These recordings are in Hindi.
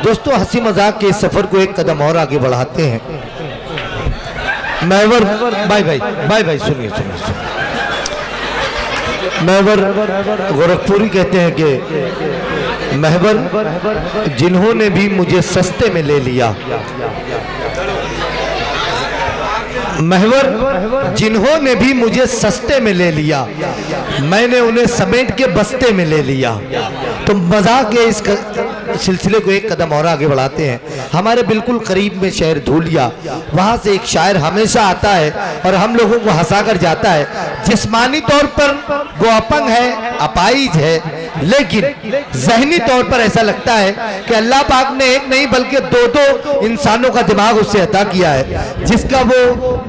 दोस्तों हंसी मजाक के इस सफर को एक कदम और आगे बढ़ाते हैं। महवर भाई भाई भाई भाई सुनिए सुनिए सुनिए, महवर गोरखपुरी कहते हैं कि महवर जिन्होंने भी मुझे सस्ते में ले लिया, महवर जिन्होंने भी मुझे सस्ते में ले लिया, मैंने उन्हें समेट के बस्ते में ले लिया। तो मजाक के इस सिलसिले को एक कदम और आगे बढ़ाते हैं। हमारे बिल्कुल करीब में शहर धूलिया, वहाँ से एक शायर हमेशा आता है और हम लोगों को हंसा कर जाता है। जिस्मानी तौर पर वो अपंग है, अपाहिज है, लेकिन जहनी तौर पर ऐसा लगता है कि अल्लाह पाक ने एक नहीं बल्कि दो दो इंसानों का दिमाग उससे अता किया है, जिसका वो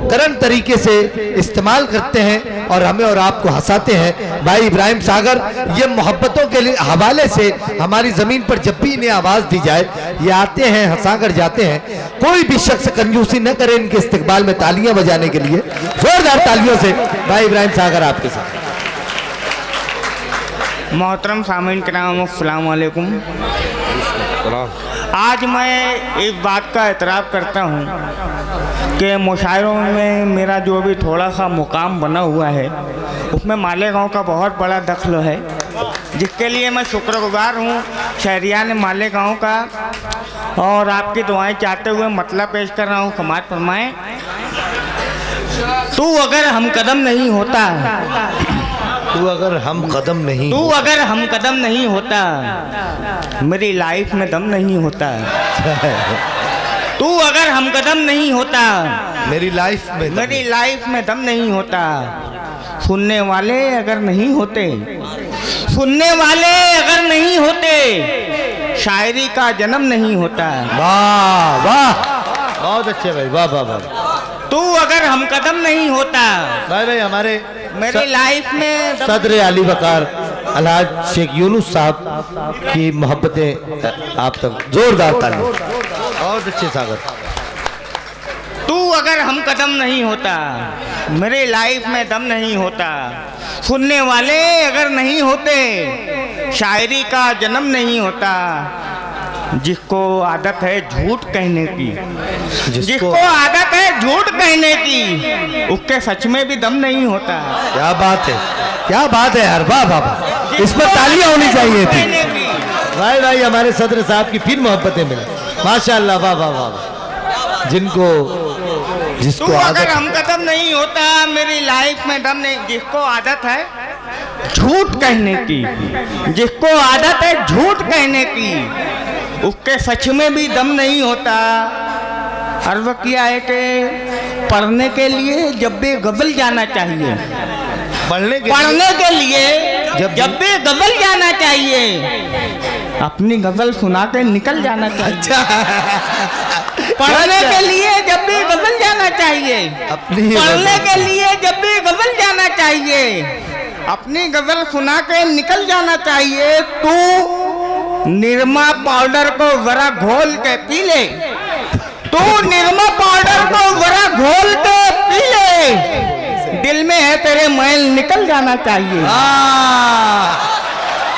करंट तरीके से इस्तेमाल करते हैं और हमें और आपको हंसाते हैं। भाई इब्राहिम सागर ये मोहब्बतों के लिए हवाले से हमारी ज़मीन पर जब भी इन्हें आवाज़ दी जाए ये आते हैं, हंसा कर जाते हैं। कोई भी शख्स कंजूसी न करे इनके इस्तकबाल में तालियां बजाने के लिए, जोरदार तालियों से भाई इब्राहिम सागर आपके साथ। मोहतरम सामीन किराम अस्सलाम वालेकुम। आज मैं इस बात का एतराफ़ करता हूँ कि मुशायरों में मेरा जो भी थोड़ा सा मुकाम बना हुआ है उसमें मालेगांव का बहुत बड़ा दखल है, जिसके लिए मैं शुक्रगुजार हूँ शहरियान मालेगांव का। और आपकी दुआएं चाहते हुए मतलब पेश कर रहा हूँ, समाज फरमाएं। तू अगर हम कदम नहीं होता, तू अगर हम कदम नहीं, तू अगर हम कदम नहीं होता, मेरी लाइफ में दम नहीं होता। तू अगर हम कदम नहीं होता, मेरी लाइफ में दम नहीं होता। सुनने वाले अगर नहीं होते, सुनने वाले अगर नहीं होते, शायरी का जन्म नहीं होता। वाह वाह, बहुत अच्छे भाई, वाह वाह वाह। तू अगर हम कदम नहीं होता, भाई भाई हमारे मेरी लाइफ में सदर अली वकार अलहाज शेख यूनुस साहब की मोहब्बतें आप तक, जोरदार ताली, बहुत अच्छे सागर। तू अगर हम कदम नहीं होता, मेरी लाइफ में दम नहीं होता। सुनने वाले अगर नहीं होते, शायरी का जन्म नहीं होता। जिसको आदत है झूठ कहने की, जिसको आदत है झूठ कहने की, उसके सच में भी दम नहीं होता। क्या बात है, क्या बात है यार, वाह वाह वाह, इस पर तालियां होनी चाहिए थी। भाई भाई हमारे सदर साहब की फिर मोहब्बतें मिले, माशाल्लाह, वाह वाह वाह। जिसको अगर हम कदम नहीं होता, मेरी लाइफ में दम नहीं। जिसको आदत है झूठ कहने की, जिसको आदत है झूठ कहने की, उसके सच में भी दम नहीं होता। अर्ज़ किया है कि पढ़ने के लिए जब भी गज़ल जाना चाहिए, पढ़ने के लिए जब भी गज़ल जाना चाहिए, अपनी गज़ल सुना के निकल जाना चाहिए। पढ़ने के लिए जब भी गज़ल जाना चाहिए, पढ़ने के लिए जब भी गज़ल जाना चाहिए, अपनी गज़ल सुना के निकल जाना चाहिए। तू निरमा पाउडर को जरा घोल के पी ले, तू निरमा पाउडर को जरा घोल के पी ले, दिल में है तेरे मैल निकल जाना चाहिए।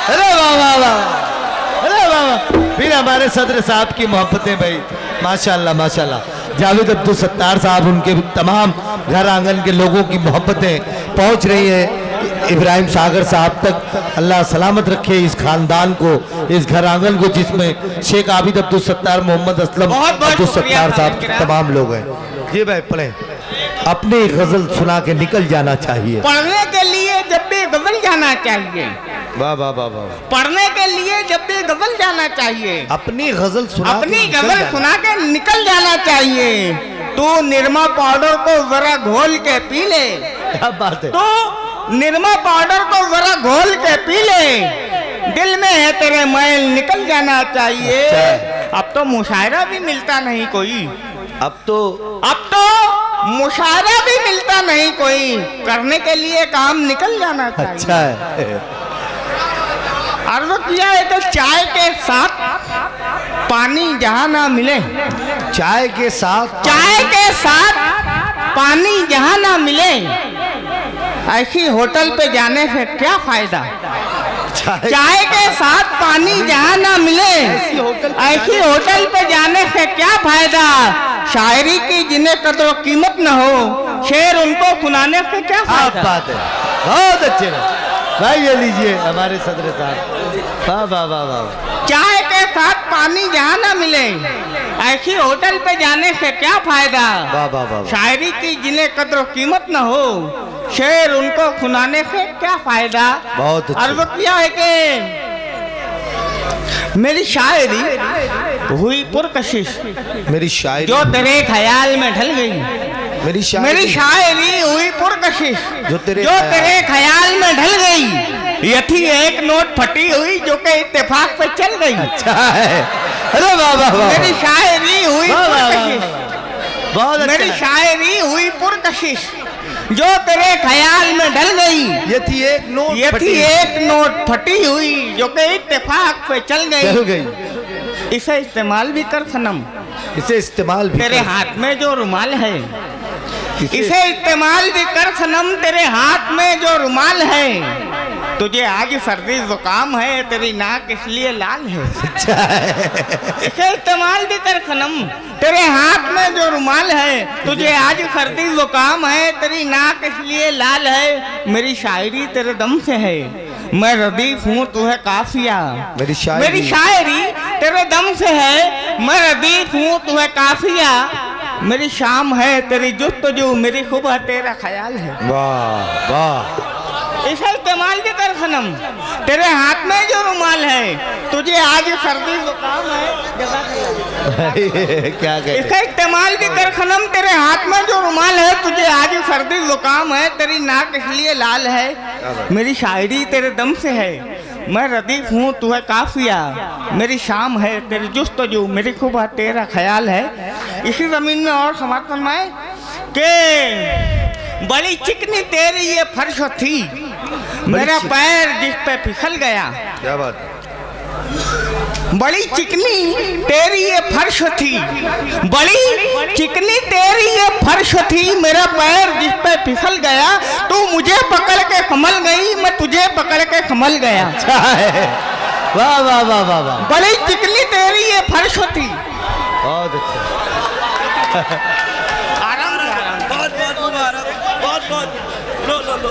अरे वाह वाह वाह, अरे वाह वाह। फिर हमारे सदर साहब की मोहब्बतें भाई, माशाल्लाह माशाल्लाह। जावेद अब्दुल सत्तार साहब, उनके तमाम घर आंगन के लोगों की मोहब्बतें पहुंच रही हैं इब्राहिम सागर साहब तक। अल्लाह सलामत रखे इस खानदान को, इस घर आंगन को, जिसमें शेख आबिद अब्दुल सत्तार, मोहम्मद असलम अब्दुल सत्तार साहब के तमाम लोग हैं। जी भाई पढ़े, अपनी गजल सुना के निकल जाना चाहिए। पढ़ने के लिए जब भी गजल जाना चाहिए, वाह वाह वाह वाह। पढ़ने के लिए जब भी गजल जाना चाहिए, अपनी गजल सुना के निकल जाना चाहिए। तू निरमा पाउडर को जरा घोल के पी ले, क्या बात है, तो निरमा पाउडर को जरा घोल के पी ले, दिल में है तेरे मैल निकल जाना चाहिए। अब तो मुशायरा भी मिलता नहीं कोई, अब तो मुशायरा भी मिलता नहीं कोई, करने के लिए काम निकल जाना चाहिए। अच्छा है। अर्ज़ किया है कि चाय के साथ पानी जहाँ ना मिले, चाय के साथ पानी जहाँ ना मिले, ऐसी होटल पे जाने से क्या फायदा। चाय के साथ पानी जहाँ ना मिले ऐसी होटल पे जाने से क्या फायदा। शायरी की जिन्हें कदर कीमत न हो शेर उनको सुनाने से क्या फायदा। बात है, बहुत अच्छे भाई। ये लीजिए हमारे सदर साहब। वाह वाह वाह वाह। चाय के साथ पानी जहाँ ना मिले ऐसी होटल पे जाने से क्या फायदा। वाह वाह वाह। शायरी की जिन्हें कदर कीमत न हो शेर उनको सुनाने से क्या फायदा। बहुत अच्छे। अर्ज किया है कि मेरी शायरी हुई पुरकशिश मेरी शायरी जो तेरे ख्याल में ढल गई। मेरी शायरी हुई पुरकशिश जो तेरे ख्याल में ढल गई। ये थी एक नोट फटी हुई जो के इत्तेफाक पे चल गई। अच्छा है। अरे वाह वाह वाह। मेरी शायरी हुई पुरकशिश, बहुत अच्छा। मेरी शायरी हुई पुरकशिश जो तेरे ख्याल में ढल गई। ये थी एक नोट ये थी एक नोट फटी हुई जो के इत्तेफाक पे चल गई। इसे इस्तेमाल भी कर सनम, इसे इस्तेमाल भी तेरे हाथ में जो रुमाल है। इसे इस्तेमाल भी कर सनम, तेरे हाथ में जो रुमाल है। तुझे आज सर्दी जुकाम है, तेरी नाक इसलिए लाल है। अच्छा है। इसे इस्तेमाल भी कर सनम, तेरे हाथ में जो रुमाल है। तुझे आज सर्दी जुकाम है, तेरी नाक इसलिए लाल है। मेरी शायरी तेरे दम से है, मैं रदीफ हूँ तू है काफिया। मेरी शायरी तेरे दम से है, मैं रदीफ हूँ तू है काफिया। मेरी शाम है तेरी जुस्तजू, मेरी खुबा तेरा ख्याल है। वाह वाह। इसे इस्तेमाल भी कर सनम, तेरे हाथ में जो रुमाल है। तुझे आज सर्दी जुकाम है। क्या इसका इस्तेमाल भी कर सनम, तेरे हाथ में जो रुमाल है। तुझे आज सर्दी जुकाम है, तेरी नाक इसलिए लाल है। मेरी शायरी तेरे दम से है, मैं रदीफ हूँ तू है काफिया। मेरी शाम है तेरी जुस्तजू, मेरी खुबा तेरा ख्याल है। इसी जमीन में और समाप्त फरमाए कि बड़ी चिकनी तेरी ये फर्श थी, मेरा पैर जिस पे फिसल गया। क्या बात। बड़ी चिकनी तेरी ये फर्श थी, बड़ी चिकनी तेरी ये फर्श थी, मेरा पैर जिस पे फिसल गया। तू मुझे पकड़ के संभल गई, मैं तुझे पकड़ के संभल गया। अच्छा है। वाह वाह वाह वाह वाह। बड़ी चिकनी तेरी ये फर्श थी। बहुत अच्छा। आराम से आराम। बहुत बहुत मुबारक, बहुत बहुत। लो लो लो।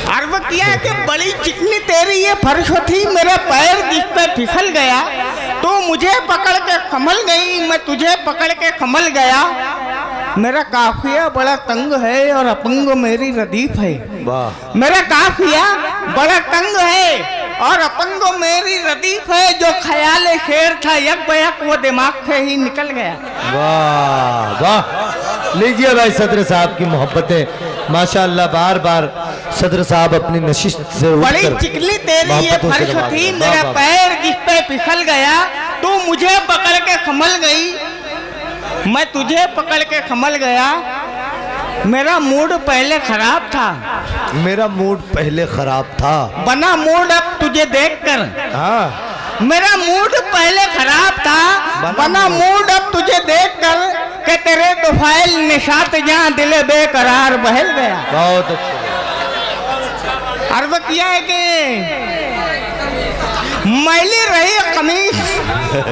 अर्ज किया कि बड़ी चिकनी तेरी ये फर्श थी, मेरा पैर जिस पे फिसल गया। तू मुझे पकड़ के संभल गई, मैं तुझे पकड़ के संभल गया। मेरा काफिया बड़ा तंग है और अपंग मेरी रदीफ है। वाह। मेरा काफिया बड़ा तंग है और अपंग मेरी रदीफ है। जो ख्याल शेर था यक बयक वो दिमाग से ही निकल गया। वाह वाह। लीजिए भाई सदर साहब की मोहब्बतें माशाअल्लाह। बार बार सदर साहब अपनी नशिस्त से बड़ी चिकनी तेरी ये फर्श थी, मेरा पैर जिस पे फिसल गया। तू मुझे पकड़ के संभल गई, मैं तुझे पकड़ के संभल गया। मेरा मूड पहले खराब था, मेरा मूड पहले खराब था, बना मूड अब तुझे देखकर। हाँ। मेरा मूड पहले खराब था, बना मूड अब तुझे देखकर। कि तेरे तुफाइल निशात जहाँ दिले बेकरार बहल गया। बहुत अच्छा। अर्ज किया है कि मैली रही कमीज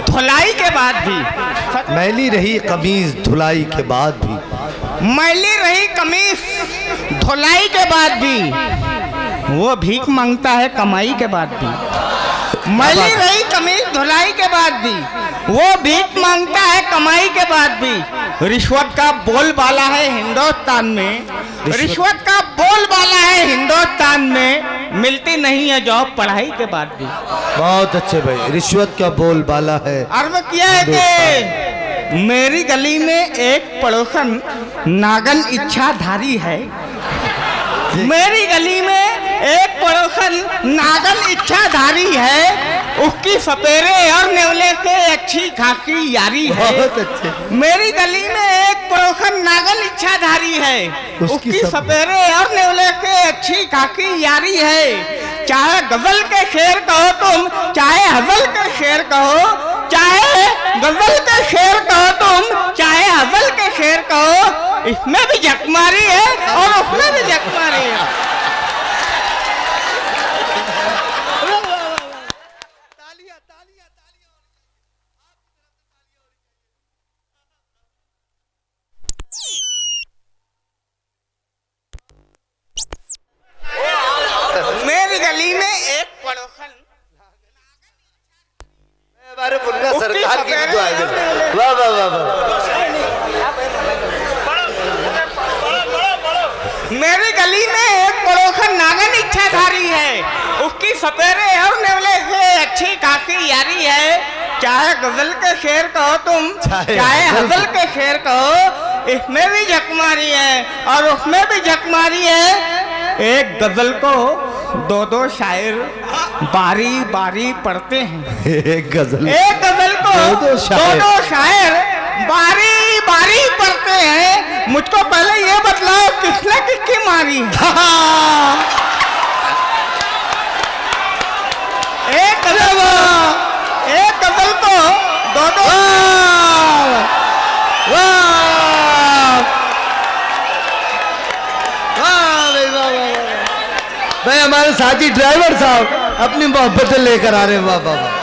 धुलाई के बाद भी, मैली रही कमीज धुलाई के बाद भी, मैली रही कमीज धुलाई के बाद भी वो भीख मांगता है कमाई के बाद भी। मैली रही कमीज धुलाई के बाद भी वो भीख मांगता है कमाई के बाद भी। रिश्वत का बोलबाला है हिंदुस्तान में, रिश्वत का बोलबाला है हिंदुस्तान में। मिलती नहीं है जॉब पढ़ाई के बाद भी। बहुत अच्छे भाई। रिश्वत का बोलबाला है। अर्ज किया है कि मेरी गली में एक पड़ोसन नागन इच्छाधारी है। मेरी गली में एक पड़ोसन नागन इच्छाधारी है। उसकी सपेरे और नेवले से अच्छी खासी यारी है। बहुत अच्छे। मेरी गली में एक पड़ोसन नागन इच्छाधारी है। उसकी सपेरे और नेवले से अच्छी खासी यारी है। चाहे गजल के शेर कहो तुम, चाहे हजल के शेर कहो, चाहे गजल के शेर कहो तुम, चाहे हजल के शेर कहो, इसमें भी झकमारी है और उसमें भी झकमारी है। मेरी गली में एक पड़ोसन नागन इच्छाधारी है, उसकी सपेरे और नेवले से अच्छी खासी यारी है। चाहे गजल के शेर कहो तुम, चाहे हजल के शेर कहो, इसमें भी झक मारी है और उसमें भी झक मारी है। एक गजल को दो दो शायर बारी बारी पढ़ते हैं। एक गजल को दो शायर बारी बारी पढ़ते हैं। मुझको पहले ये बतलाओ किसने किसकी मारी है? एक गजल को दो दो भाई, हमारे साथी ड्राइवर साहब अपनी मोहब्बतें लेकर आ रहे हैं। वाह वाह वाह।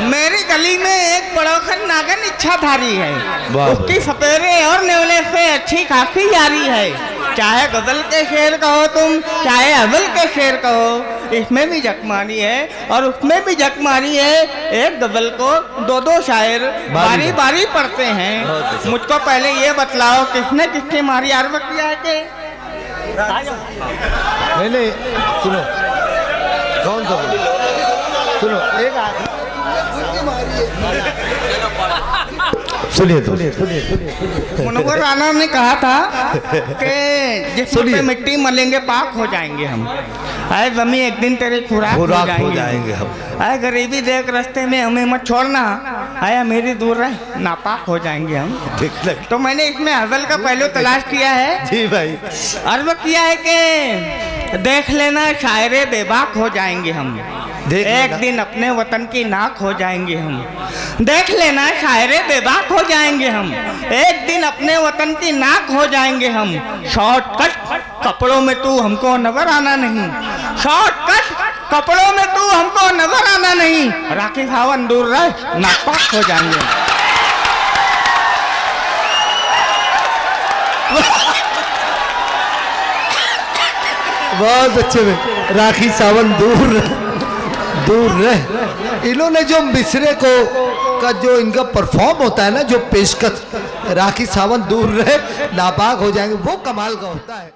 मेरी गली में एक पड़ोसन नागन इच्छाधारी है, वाह उसकी सपेरे और नेवले से अच्छी खासी यारी है। चाहे गजल के शेर कहो तुम, चाहे हजल के शेर कहो, इसमें भी जकमारी है और उसमें भी जकमारी है। एक गजल को दो दो शायर बारी बारी पढ़ते हैं। मुझको पहले ये बतलाओ किसने किसकी मारी आरव किया है के? नहीं, सुनो, कौन सा सुनो, एक सुनिए। मुनव्वर राणा ने कहा था कि जिसम पे मिट्टी मलेंगे पाक हो जाएंगे हम। आए जमी एक दिन तेरे खुराक हो जाएंगे हम। आए गरीबी देख रास्ते में हमें मत छोड़ना, आया मेरी दूर रह नापाक हो जाएंगे हम। तो मैंने इसमें हजल का पहलू तलाश किया है। जी भाई। अर्ज किया है कि देख लेना शायरे बेबाक हो जाएंगे हम, एक दिन अपने वतन की नाक हो जाएंगे हम। देख लेना शायरे बेबाक हो जाएंगे हम, एक दिन अपने वतन की नाक हो जाएंगे हम। शॉर्टकट कपड़ों में तू हमको नजर आना नहीं, शॉर्टकट कपड़ों में तू हमको नजर आना नहीं। राखी खावन दूर रह नापाक हो जाएंगे। बहुत अच्छे में राखी सावन दूर रह। इन्होंने जो मिसरे को का जो इनका परफॉर्म होता है ना, जो पेशकश, राखी सावन दूर रहे नापाक हो जाएंगे, वो कमाल का होता है।